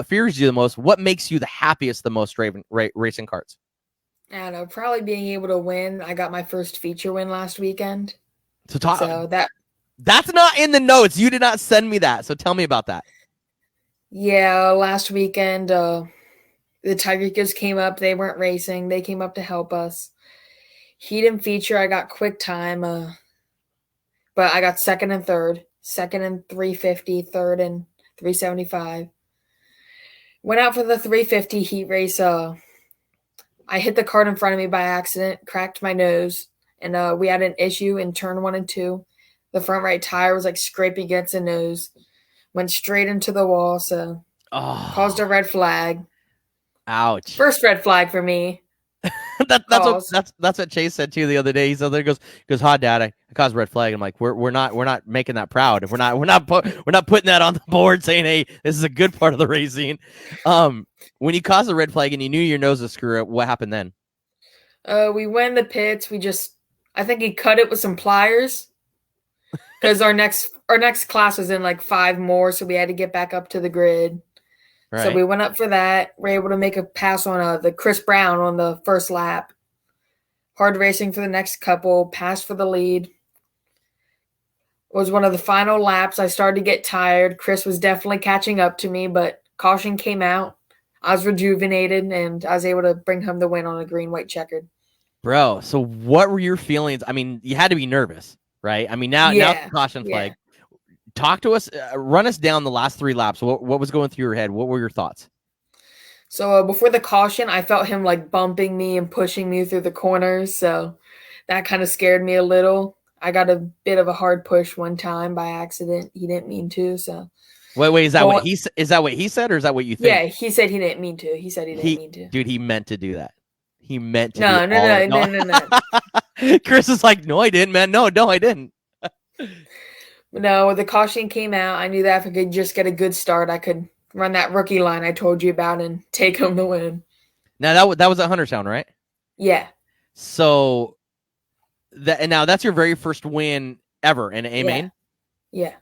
fears you the most, what makes you the happiest the most racing karts? I don't know, probably being able to win. I got my first feature win last weekend. So that's not in the notes. You did not send me that, so tell me about that. Yeah, last weekend, the Tigers came up. They weren't racing. They came up to help us. He didn't feature. I got quick time, but I got second and third. Second and 350, third and 375. Went out for the 350 heat race. I hit the cart in front of me by accident, cracked my nose, and we had an issue in turn 1 and 2. The front right tire was like scraping against the nose. Went straight into the wall, so caused a red flag. Ouch! First red flag for me. That's what Chase said too the other day. He said, "There goes, "Hi, Dad, I caused a red flag." I'm like, "We're not making that proud. We're not putting that on the board saying, hey, this is a good part of the racing." When you caused a red flag and you knew your nose was screwed up, what happened then? We went in the pits. I think he cut it with some pliers because our next class was in like 5 more, so we had to get back up to the grid. Right. So we went up for that. We were able to make a pass on the Chris Brown on the first lap. Hard racing for the next couple. Passed for the lead. It was one of the final laps. I started to get tired. Chris was definitely catching up to me, but caution came out. I was rejuvenated, and I was able to bring home the win on a green, white checkered. Bro, so what were your feelings? I mean, you had to be nervous, right? I mean, now the caution flag. Talk to us, run us down the last 3 laps. What was going through your head? What were your thoughts? So before the caution, I felt him like bumping me and pushing me through the corners. So that kind of scared me a little. I got a bit of a hard push one time by accident. He didn't mean to. So wait, is that what he said? Is that what he said, or is that what you think? Yeah, he said he didn't mean to. He said he didn't mean to. Dude, he meant to do that. He meant to. No. Chris is like, no, I didn't, man. No, I didn't. No, the caution came out. I knew that if I could just get a good start, I could run that rookie line I told you about and take home the win. Now that was at Hunterstown, right? Yeah. So now that's your very first win ever in A-Main? Yeah.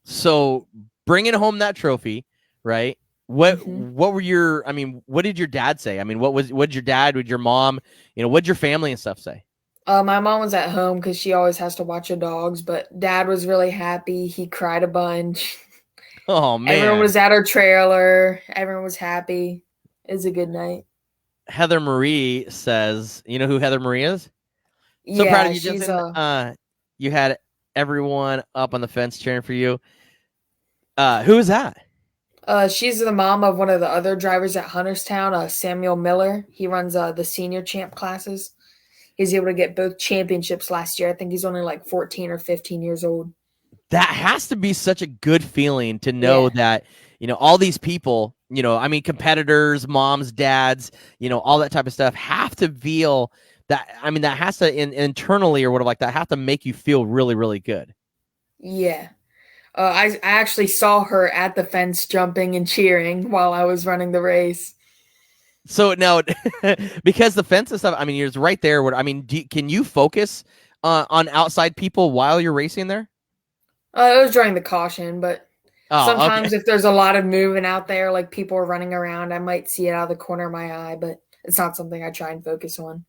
So bringing home that trophy, right? What were your? I mean, what did your dad say? I mean, what did your dad, with your mom? What did your family and stuff say? My mom was at home because she always has to watch the dogs, but Dad was really happy. He cried a bunch. Oh, man. Everyone was at our trailer. Everyone was happy. It was a good night. Heather Marie says, you know who Heather Marie is? So proud of you, Jensen. You had everyone up on the fence cheering for you. Who is that? She's the mom of one of the other drivers at Hunterstown, Samuel Miller. He runs the senior champ classes. He's able to get both championships last year. I think he's only like 14 or 15 years old. That has to be such a good feeling to know that, all these people, I mean, competitors, moms, dads, all that type of stuff have to feel that. I mean, that has to internally or whatever like that have to make you feel really, really good. Yeah. I actually saw her at the fence jumping and cheering while I was running the race. So now, because the fence and stuff, I mean, you're right there. Can you focus on outside people while you're racing there? It was during the caution, but sometimes if there's a lot of moving out there, like people are running around, I might see it out of the corner of my eye, but it's not something I try and focus on.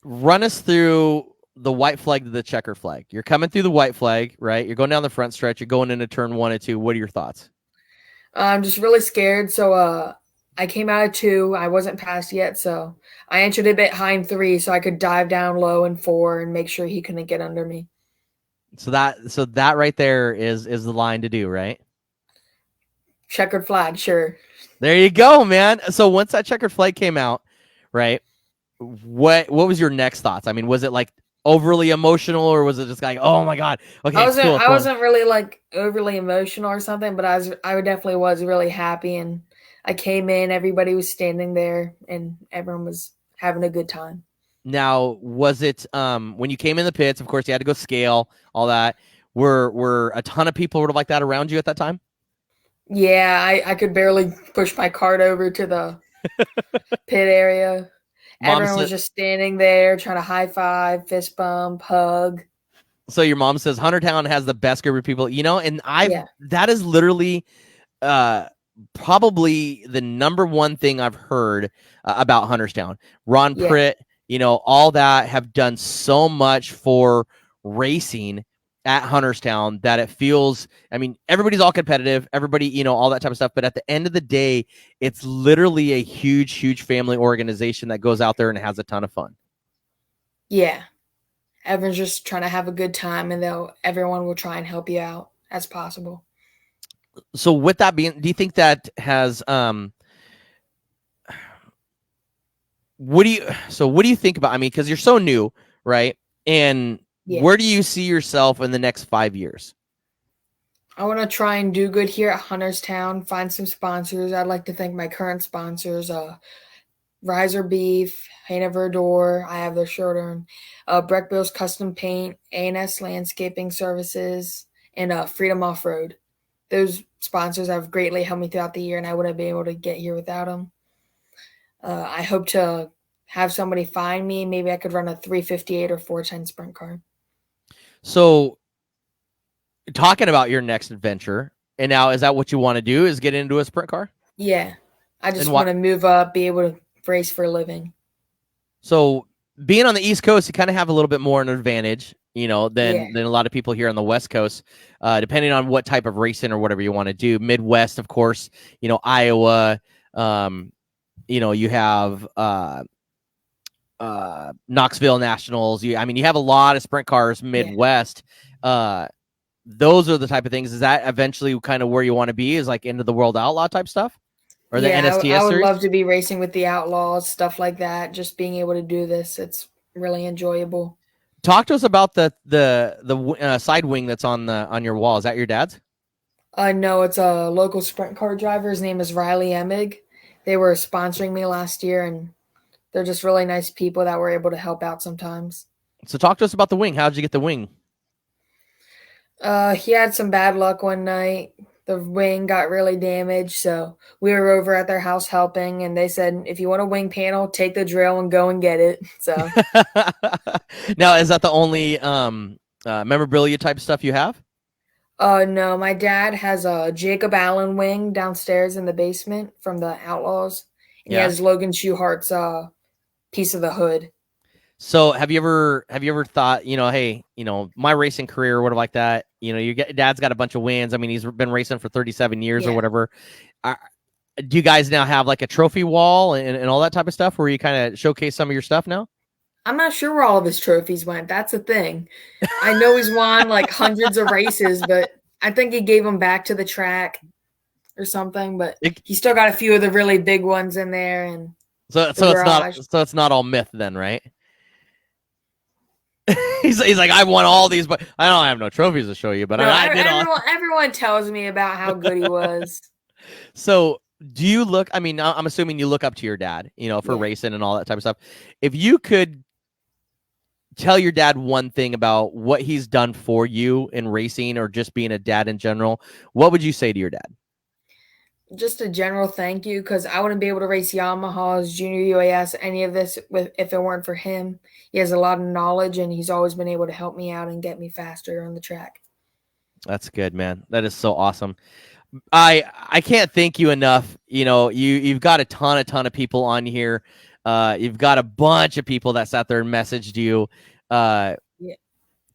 Run us through the white flag to the checker flag. You're coming through the white flag, right? You're going down the front stretch. You're going into turn 1 and 2. What are your thoughts? I'm just really scared. So I came out of 2. I wasn't passed yet, so I entered a bit high in 3 so I could dive down low in 4 and make sure he couldn't get under me. So that right there is the line to do, right? Checkered flag, sure. There you go, man. So once that checkered flag came out, right? What was your next thoughts? I mean, was it like overly emotional, or was it just like, oh my god? Okay, I wasn't really like overly emotional or something, but I definitely was really happy, and I came in, everybody was standing there, and everyone was having a good time. Now, was it when you came in the pits? Of course, you had to go scale all that. Were a ton of people sort of like that around you at that time? Yeah, I could barely push my cart over to the pit area. Everyone was just standing there trying to high five, fist bump, hug. So your mom says Hunterstown has the best group of people, and that is literally probably the number one thing I've heard about Hunterstown. Ron Pritt, all that have done so much for racing at Hunterstown that it feels, I mean, everybody's all competitive, everybody, all that type of stuff. But at the end of the day, it's literally a huge, huge family organization that goes out there and has a ton of fun. Yeah. Everyone's just trying to have a good time, and everyone will try and help you out as possible. So with that being, do you think that has, what do you think about, I mean, because you're so new, right? And where do you see yourself in the next 5 years? I want to try and do good here at Hunterstown, find some sponsors. I'd like to thank my current sponsors, Riser Beef, Hanover Door, I have their shirt on, Breck Bill's Custom Paint, A&S Landscaping Services, and Freedom Off-Road. Those sponsors have greatly helped me throughout the year, and I wouldn't be able to get here without them. I hope to have somebody find me. Maybe I could run a 358 or 410 sprint car. So, talking about your next adventure, and now is that what you want to do? Is get into a sprint car? Yeah. I just And want to move up, be able to race for a living. So, being on the East Coast, you kind of have a little bit more an advantage, than a lot of people here on the West Coast, depending on what type of racing or whatever you want to do. Midwest, of course, Iowa, you have Knoxville Nationals. You have a lot of sprint cars Midwest. Those are the type of things. Is that eventually kind of where you want to be? Is like into the World Outlaw type stuff, or the NSTS I would series? love to be racing with the Outlaws, stuff like that. Just being able to do this, it's really enjoyable. Talk to us about the side wing that's on your wall. Is that your dad's? No, it's a local sprint car driver. His name is Riley Emig. They were sponsoring me last year, and they're just really nice people that were able to help out sometimes. So talk to us about the wing. How did you get the wing? He had some bad luck one night. The wing got really damaged, so we were over at their house helping, and they said, if you want a wing panel, take the drill and go and get it. So now, is that the only memorabilia type stuff you have? No, my dad has a Jacob Allen wing downstairs in the basement from the Outlaws. And he has Logan Schuhart's piece of the hood. So have you ever thought, hey, my racing career or whatever like that, your dad's got a bunch of wins. I mean, he's been racing for 37 years or whatever. Do you guys now have like a trophy wall and all that type of stuff where you kind of showcase some of your stuff now? I'm not sure where all of his trophies went. That's the thing. I know he's won like hundreds of races, but I think he gave them back to the track or something. But he still got a few of the really big ones in there. And so it's not all myth then, right? he's like, I won all these, but I don't have no trophies to show you. But I did all. Everyone tells me about how good he was. So do you look? I mean, I'm assuming you look up to your dad, for racing and all that type of stuff. If you could tell your dad one thing about what he's done for you in racing or just being a dad in general, what would you say to your dad? Just a general thank you, because I wouldn't be able to race Yamahas, Junior UAS, any of this if it weren't for him. He has a lot of knowledge, and he's always been able to help me out and get me faster on the track. That's good, man. That is so awesome. I can't thank you enough. You've got a ton of people on here. You've got a bunch of people that sat there and messaged you.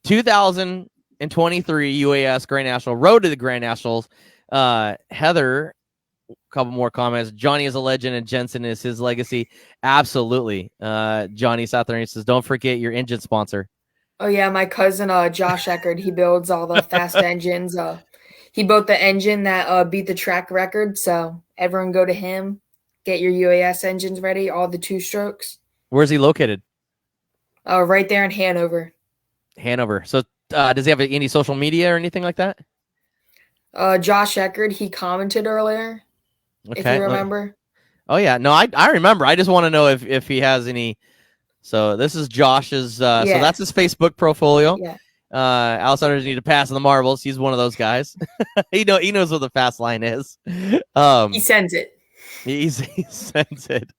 2023 UAS Grand National, road to the Grand Nationals. Heather, a couple more comments. Johnny is a legend and Jensen is his legacy. Absolutely. Johnny sat there and he says, don't forget your engine sponsor. Oh yeah, my cousin Josh Eckard, he builds all the fast engines. He built the engine that beat the track record, so everyone go to him. Get your UAS engines ready, all the 2-strokes. Where's he located? Right there in Hanover. Hanover. So does he have any social media or anything like that? Josh Eckard, he commented earlier, if you remember. Oh, yeah. No, I remember. I just want to know if he has any. So this is Josh's. So that's his Facebook portfolio. Yeah. Outsiders need to pass on the marbles. He's one of those guys. He knows what the fast line is. He sends it. He sends it.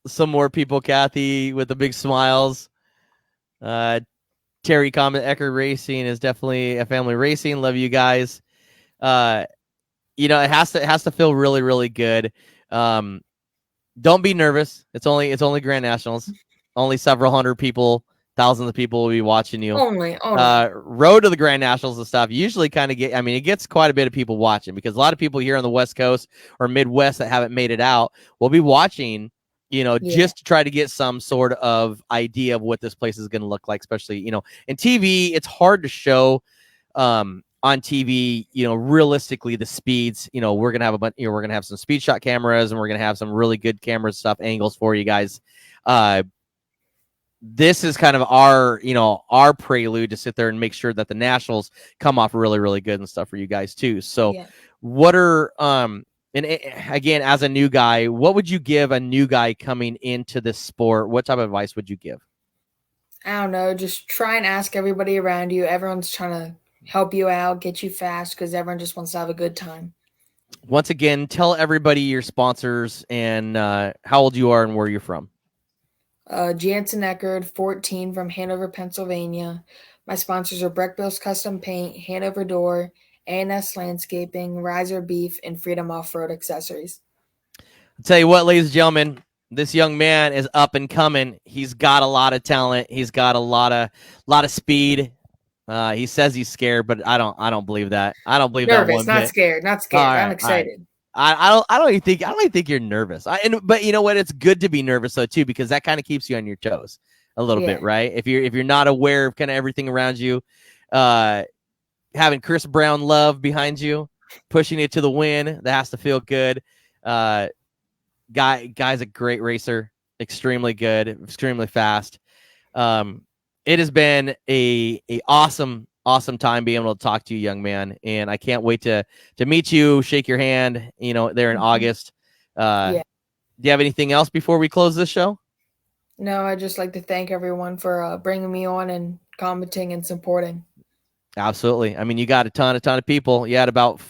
Some more people. Kathy with the big smiles. Terry comment, Eckard Racing is definitely a family racing. Love you guys. It has to feel really, really good. Don't be nervous. It's only Grand Nationals. Only several hundred people, thousands of people will be watching you. Only. Road to the Grand Nationals and stuff usually kind of it gets quite a bit of people watching, because a lot of people here on the West Coast or Midwest that haven't made it out will be watching, just to try to get some sort of idea of what this place is going to look like, especially, in TV. It's hard to show on TV, realistically the speeds. We're going to have a bunch, we're going to have some speed shot cameras, and we're going to have some really good camera stuff, angles for you guys. This is kind of our prelude to sit there and make sure that the Nationals come off really, really good and stuff for you guys too. So what are, and again, as a new guy, what would you give a new guy coming into this sport? What type of advice would you give? I don't know. Just try and ask everybody around you. Everyone's trying to help you out, get you fast, because everyone just wants to have a good time. once again, tell everybody your sponsors and how old you are and where you're from. Jantzen Eckard, 14, from Hanover, Pennsylvania. My sponsors are Breckbill's Custom Paint, Hanover Door, A&S Landscaping, Riser Beef, and Freedom Off-Road Accessories. I'll tell you what, ladies and gentlemen, this young man is up and coming. He's got a lot of talent. He's got a lot of speed. He says he's scared, but I don't believe that. I don't believe Nervous, that one not bit. scared, not scared. All right, I'm excited. I don't even think you're nervous. But you know what? It's good to be nervous though too, because that kind of keeps you on your toes a little bit, right? If you're not aware of kind of everything around you, having Chris Brown love behind you, pushing it to the win, that has to feel good. Guy's a great racer, extremely good, extremely fast. It has been a awesome time being able to talk to you, young man, and I can't wait to meet you, shake your hand, there in August. Do you have anything else before we close this show? No, I'd just like to thank everyone for bringing me on and commenting and supporting. Absolutely. I mean, you got a ton of people. You had about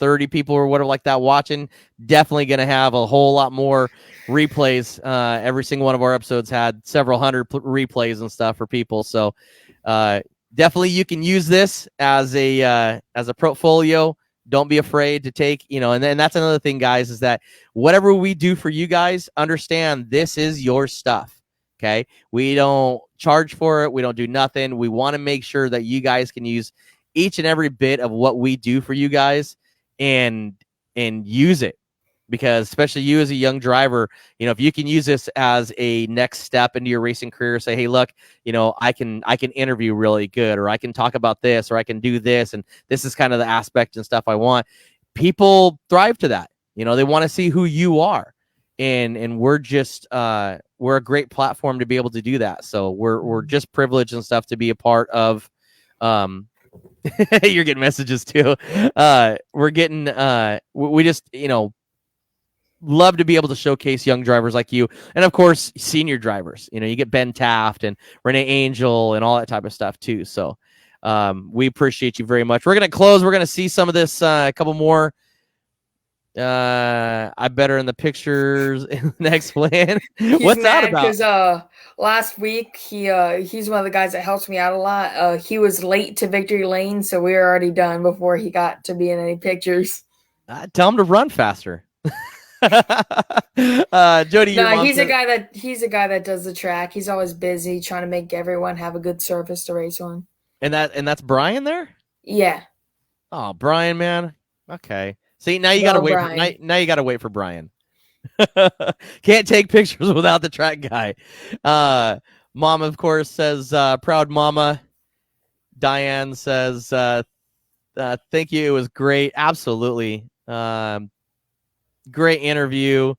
30 people or whatever like that watching. Definitely going to have a whole lot more replays. Every single one of our episodes had several hundred replays and stuff for people. So definitely you can use this as a portfolio. Don't be afraid to take, and then that's another thing, guys, is that whatever we do for you guys, understand this is your stuff. Okay. We don't charge for it. We don't do nothing. We want to make sure that you guys can use each and every bit of what we do for you guys and use it, because especially you as a young driver, if you can use this as a next step into your racing career, say, hey, look, I can interview really good, or I can talk about this, or I can do this, and this is kind of the aspect and stuff I want. People thrive to that. They want to see who you are, and we're just we're a great platform to be able to do that. So we're just privileged and stuff to be a part of. You're getting messages too. We're getting we just love to be able to showcase young drivers like you, and of course senior drivers. You get Ben Taft and Renee Angel and all that type of stuff too. So we appreciate you very much. We're gonna close. We're gonna see some of this, a couple more. I better in the pictures in the next plan. What's that about? Because last week he's one of the guys that helps me out a lot. He was late to victory lane, so we were already done before he got to be in any pictures. Tell him to run faster. Jody, he's a guy that does the track. He's always busy trying to make everyone have a good surface to race on. And that's Brian there? Yeah. Oh, Brian, man. Okay. See, now you gotta wait. Now you gotta wait for Brian. Can't take pictures without the track guy. Mom, of course, says proud mama. Diane says thank you. It was great. Absolutely. Great interview.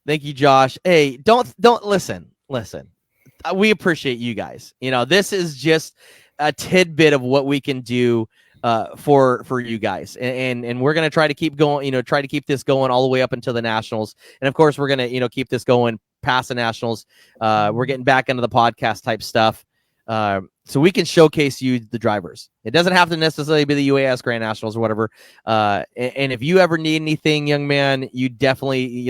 Thank you, Josh. Hey, don't listen. We appreciate you guys. This is just a tidbit of what we can do for you guys, and we're gonna try to keep going. Try to keep this going all the way up until the Nationals, and of course we're gonna keep this going past the Nationals. We're getting back into the podcast type stuff. So we can showcase you the drivers. It doesn't have to necessarily be the UAS Grand Nationals or whatever. And if you ever need anything, young man, you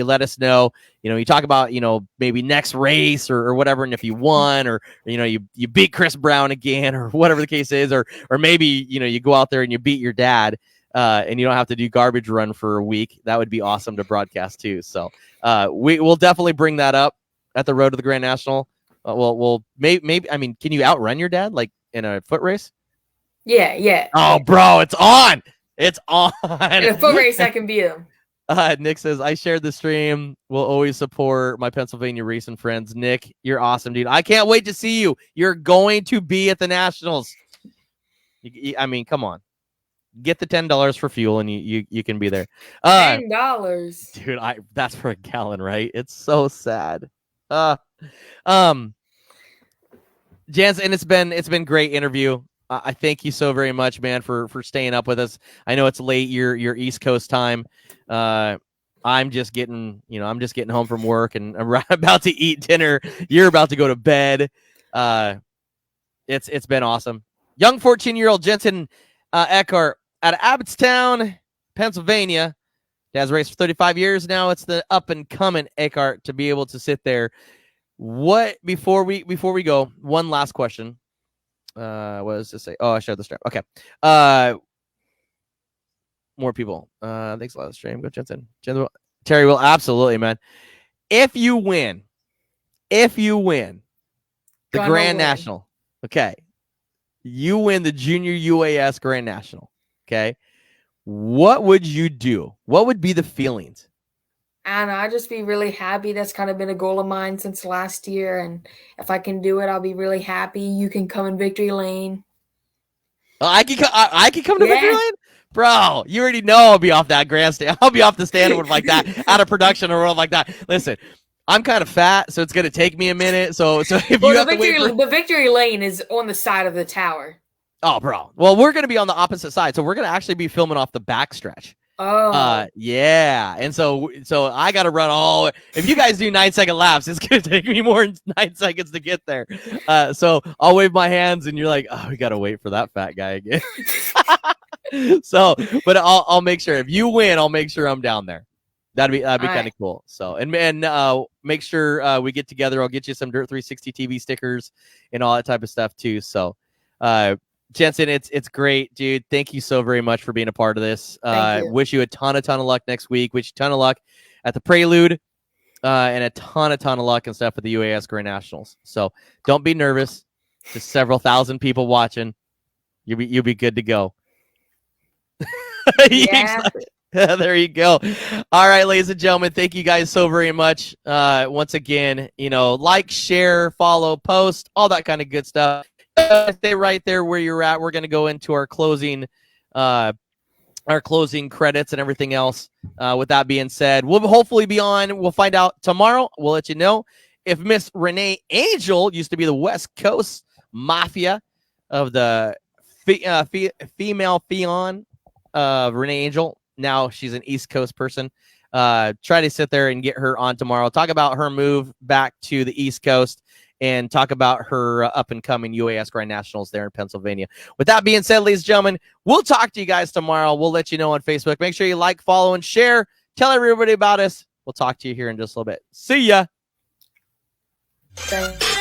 let us know. You talk about, maybe next race or whatever. And if you won, or, you beat Chris Brown again, or whatever the case is, or maybe, you go out there and you beat your dad, and you don't have to do garbage run for a week. That would be awesome to broadcast too. So we'll definitely bring that up at the road to the Grand National. Well, maybe. I mean, can you outrun your dad like in a foot race? Yeah. Oh, bro, it's on. It's on. In a foot race, I can beat him. Nick says, I shared the stream. Will always support my Pennsylvania racing friends. Nick, you're awesome, dude. I can't wait to see you. You're going to be at the Nationals. I mean, come on. Get the $10 for fuel, and you can be there. $10, dude. That's for a gallon, right? It's so sad. Jantzen, it's been great interview. I thank you so very much, man, for staying up with us. I know it's late, your East Coast time. I'm just getting home from work, and I'm about to eat dinner. You're about to go to bed. It's been awesome. Young 14-year-old Jantzen Eckard out of Abbottstown, Pennsylvania. Dad's raced for 35 years now. It's the up and coming Eckard to be able to sit there. What before we go, one last question. What does this say? Oh, I shared the strap. Okay. More people. Thanks a lot, stream. Go Jensen. Terry will absolutely, man. If you win the Grand National, okay, you win the Junior UAS Grand National, okay, what would you do? What would be the feelings? And I'd just be really happy. That's kind of been a goal of mine since last year. And if I can do it, I'll be really happy. You can come in victory lane. I can come to victory lane? Bro, you already know I'll be off that grandstand. I'll be off the stand with like that, out of production or like that. Listen, I'm kind of fat, so it's gonna take me a minute. So if you have the victory lane is on the side of the tower. Oh, bro. Well, we're gonna be on the opposite side, so we're gonna actually be filming off the backstretch. Oh, yeah. And so I got to run all. If you guys do 9-second laps, it's gonna take me more than 9 seconds to get there. So I'll wave my hands, and you're like, oh, we gotta wait for that fat guy again. So, but I'll make sure if you win, I'll make sure I'm down there. That'd be kind of cool. So and make sure we get together. I'll get you some Dirt 360 TV stickers and all that type of stuff too. So, Jentzen, it's great, dude. Thank you so very much for being a part of this. Wish you a ton of luck next week. Wish you a ton of luck at the Prelude, and a ton of luck and stuff at the UAS Grand Nationals. So don't be nervous. Just several thousand people watching. You'll be good to go. yeah. There you go. All right, ladies and gentlemen, thank you guys so very much. Once again, like, share, follow, post, all that kind of good stuff. Stay right there where you're at. We're going to go into our closing credits and everything else. With that being said, we'll hopefully be on. We'll find out tomorrow. We'll let you know if Miss Renee Angel used to be the West Coast Mafia of the female Fion of Renee Angel. Now she's an East Coast person. Try to sit there and get her on tomorrow. Talk about her move back to the East Coast and talk about her up-and-coming UAS Grand Nationals there in Pennsylvania. With that being said, ladies and gentlemen, we'll talk to you guys tomorrow. We'll let you know on Facebook. Make sure you like, follow, and share. Tell everybody about us. We'll talk to you here in just a little bit. See ya. Thanks.